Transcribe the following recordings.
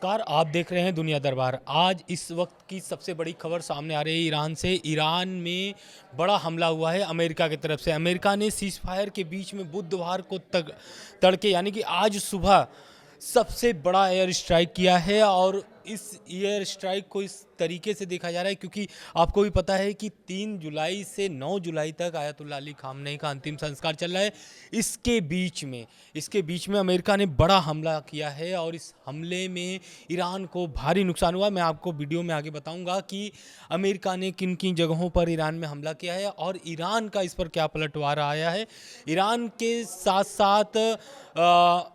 नमस्कार, आप देख रहे हैं दुनिया दरबार। आज इस वक्त की सबसे बड़ी खबर सामने आ रही है ईरान से। ईरान में बड़ा हमला हुआ है अमेरिका की तरफ से। अमेरिका ने सीज़ फायर के बीच में बुधवार को तड़के यानी कि आज सुबह सबसे बड़ा एयर स्ट्राइक किया है। और इस एयर स्ट्राइक को इस तरीके से देखा जा रहा है क्योंकि आपको भी पता है कि 3 जुलाई से 9 जुलाई तक आयतुल्लाह अली खामनेई का अंतिम संस्कार चल रहा है। इसके बीच में अमेरिका ने बड़ा हमला किया है और इस हमले में ईरान को भारी नुकसान हुआ। मैं आपको वीडियो में आगे बताऊंगा कि अमेरिका ने किन किन जगहों पर ईरान में हमला किया है और ईरान का इस पर क्या पलटवार आया है। ईरान के साथ साथ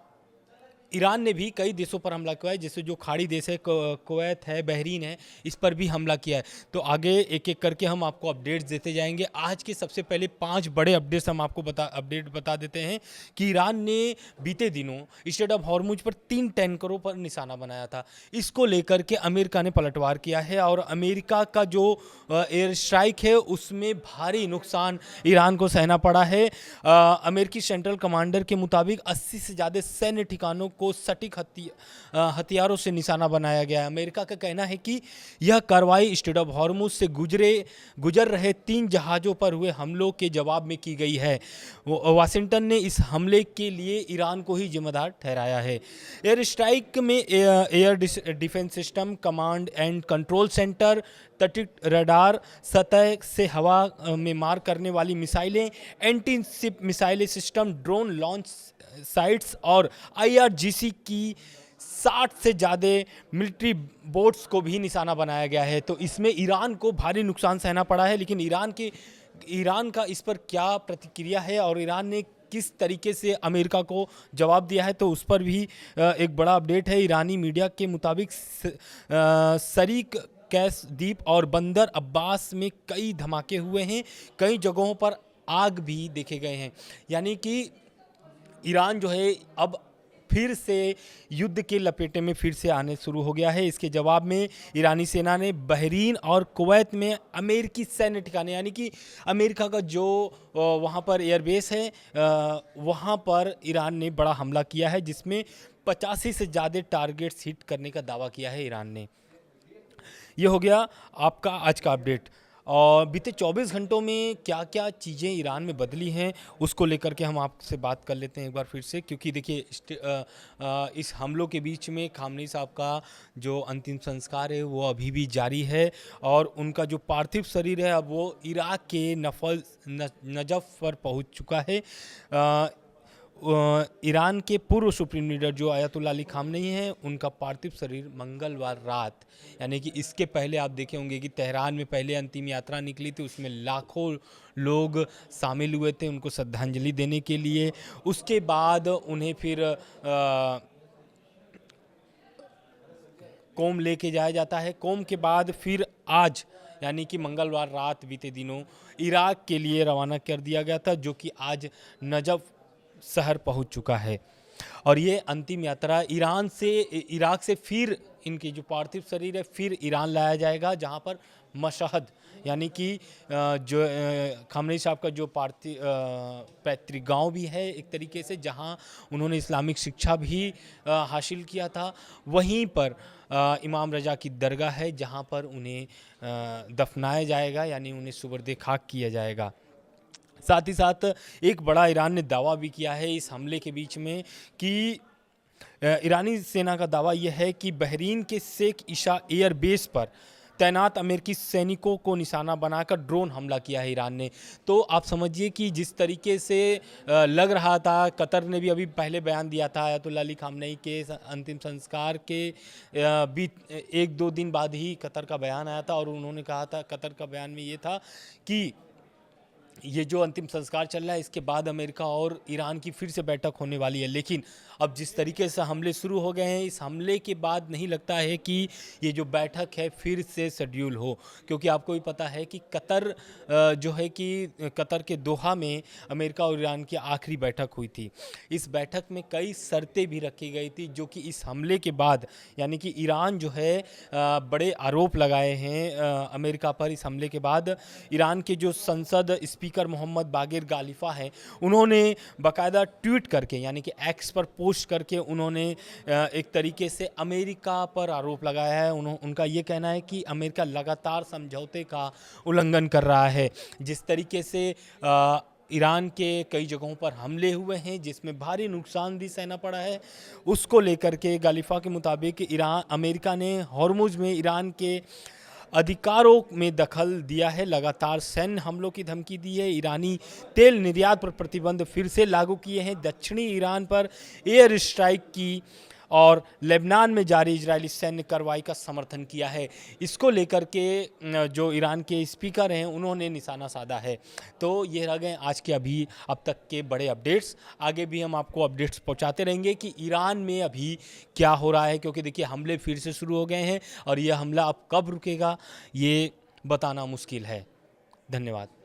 ईरान ने भी कई देशों पर हमला किया है, जैसे जो खाड़ी देश है, कुवैत है, बहरीन है, इस पर भी हमला किया है। तो आगे एक एक करके हम आपको अपडेट्स देते जाएंगे। आज के सबसे पहले 5 बड़े अपडेट्स हम आपको बता देते हैं कि ईरान ने बीते दिनों स्ट्रेट ऑफ हॉर्मुज पर 3 टैंकरों पर निशाना बनाया था। इसको लेकर के अमेरिका ने पलटवार किया है और अमेरिका का जो एयर स्ट्राइक है उसमें भारी नुकसान ईरान को सहना पड़ा है। अमेरिकी सेंट्रल कमांडर के मुताबिक 80 से ज़्यादा सैन्य ठिकानों को सटीक हथियारों से निशाना बनाया गया है। अमेरिका का कहना है कि यह कार्रवाई स्ट्रेट ऑफ हॉर्मुज से गुजर रहे 3 जहाज़ों पर हुए हमलों के जवाब में की गई है। वाशिंगटन ने इस हमले के लिए ईरान को ही जिम्मेदार ठहराया है। एयर स्ट्राइक में air defence system, command and control centre, तटीय रडार, सतह से हवा में मार करने वाली मिसाइलें, एंटी शिप मिसाइलें सिस्टम, ड्रोन लॉन्च साइट्स और आईआरजीसी की 60 से ज़्यादा मिलिट्री बोट्स को भी निशाना बनाया गया है। तो इसमें ईरान को भारी नुकसान सहना पड़ा है। लेकिन ईरान का इस पर क्या प्रतिक्रिया है और ईरान ने किस तरीके से अमेरिका को जवाब दिया है, तो उस पर भी एक बड़ा अपडेट है। ईरानी मीडिया के मुताबिक शरीक कैस द्वीप और बंदर अब्बास में कई धमाके हुए हैं। कई जगहों पर आग भी देखे गए हैं। यानी कि ईरान जो है अब फिर से युद्ध के लपेटे में फिर से आने शुरू हो गया है। इसके जवाब में ईरानी सेना ने बहरीन और कुवैत में अमेरिकी सैन्य ठिकाने यानी कि अमेरिका का जो वहाँ पर एयरबेस है वहाँ पर ईरान ने बड़ा हमला किया है, जिसमें 85 से ज़्यादा टारगेट्स हिट करने का दावा किया है ईरान ने। ये हो गया आपका आज का अपडेट। और बीते 24 घंटों में क्या क्या चीज़ें ईरान में बदली हैं उसको लेकर के हम आपसे बात कर लेते हैं एक बार फिर से, क्योंकि देखिए इस हमलों के बीच में खामनेई साहब का जो अंतिम संस्कार है वो अभी भी जारी है और उनका जो पार्थिव शरीर है अब वो इराक के नजफ पर पहुंच चुका है। ईरान के पूर्व सुप्रीम लीडर जो आयतुल्लाह अली खामनेई हैं, उनका पार्थिव शरीर मंगलवार रात यानी कि इसके पहले आप देखे होंगे कि तेहरान में पहले अंतिम यात्रा निकली थी, उसमें लाखों लोग शामिल हुए थे उनको श्रद्धांजलि देने के लिए। उसके बाद उन्हें फिर कोम लेके जाया जाता है। कोम के बाद फिर आज यानी कि मंगलवार रात बीते दिनों इराक के लिए रवाना कर दिया गया था, जो कि आज नजफ शहर पहुंच चुका है। और ये अंतिम यात्रा इराक से फिर इनकी जो पार्थिव शरीर है फिर ईरान लाया जाएगा, जहां पर मशहद यानी कि जो खामनेई साहब का जो पैतृक गांव भी है एक तरीके से, जहां उन्होंने इस्लामिक शिक्षा भी हासिल किया था, वहीं पर इमाम रजा की दरगाह है जहां पर उन्हें दफनाया जाएगा यानी उन्हें सुबर्दे खाक किया जाएगा। साथ ही साथ एक बड़ा ईरान ने दावा भी किया है इस हमले के बीच में कि ईरानी सेना का दावा यह है कि बहरीन के शेख ईशा एयरबेस पर तैनात अमेरिकी सैनिकों को निशाना बनाकर ड्रोन हमला किया है ईरान ने। तो आप समझिए कि जिस तरीके से लग रहा था, कतर ने भी अभी पहले बयान दिया था आयतुल्लाह अली खामनेई के अंतिम संस्कार के 1-2 दिन बाद ही कतर का बयान आया था और उन्होंने कहा था, कतर का बयान में ये था कि ये जो अंतिम संस्कार चल रहा है इसके बाद अमेरिका और ईरान की फिर से बैठक होने वाली है। लेकिन अब जिस तरीके से हमले शुरू हो गए हैं, इस हमले के बाद नहीं लगता है कि ये जो बैठक है फिर से शेड्यूल हो, क्योंकि आपको भी पता है कि कतर जो है कि कतर के दोहा में अमेरिका और ईरान की आखिरी बैठक हुई थी। इस बैठक में कई शर्तें भी रखी गई थी, जो कि इस हमले के बाद यानी कि ईरान जो है बड़े आरोप लगाए हैं अमेरिका पर। इस हमले के बाद ईरान के जो संसद स्पीकर स्पीकर मोहम्मद बागिर गालिफा हैं, उन्होंने बाकायदा ट्वीट करके यानी कि एक्स पर पोस्ट करके उन्होंने एक तरीके से अमेरिका पर आरोप लगाया है। उनका ये कहना है कि अमेरिका लगातार समझौते का उल्लंघन कर रहा है। जिस तरीके से ईरान के कई जगहों पर हमले हुए हैं जिसमें भारी नुकसान भी सहना पड़ा है, उसको लेकर के गालिफा के मुताबिक अमेरिका ने हॉर्मुज में ईरान के अधिकारों में दखल दिया है, लगातार सैन्य हमलों की धमकी दी है, ईरानी तेल निर्यात पर प्रतिबंध फिर से लागू किए हैं, दक्षिणी ईरान पर एयर स्ट्राइक की और लेबनान में जारी इजरायली सैन्य कार्रवाई का समर्थन किया है। इसको लेकर के जो ईरान के स्पीकर हैं उन्होंने निशाना साधा है। तो ये रह गए आज के अब तक के बड़े अपडेट्स। आगे भी हम आपको अपडेट्स पहुंचाते रहेंगे कि ईरान में अभी क्या हो रहा है, क्योंकि देखिए हमले फिर से शुरू हो गए हैं और यह हमला अब कब रुकेगा ये बताना मुश्किल है। धन्यवाद।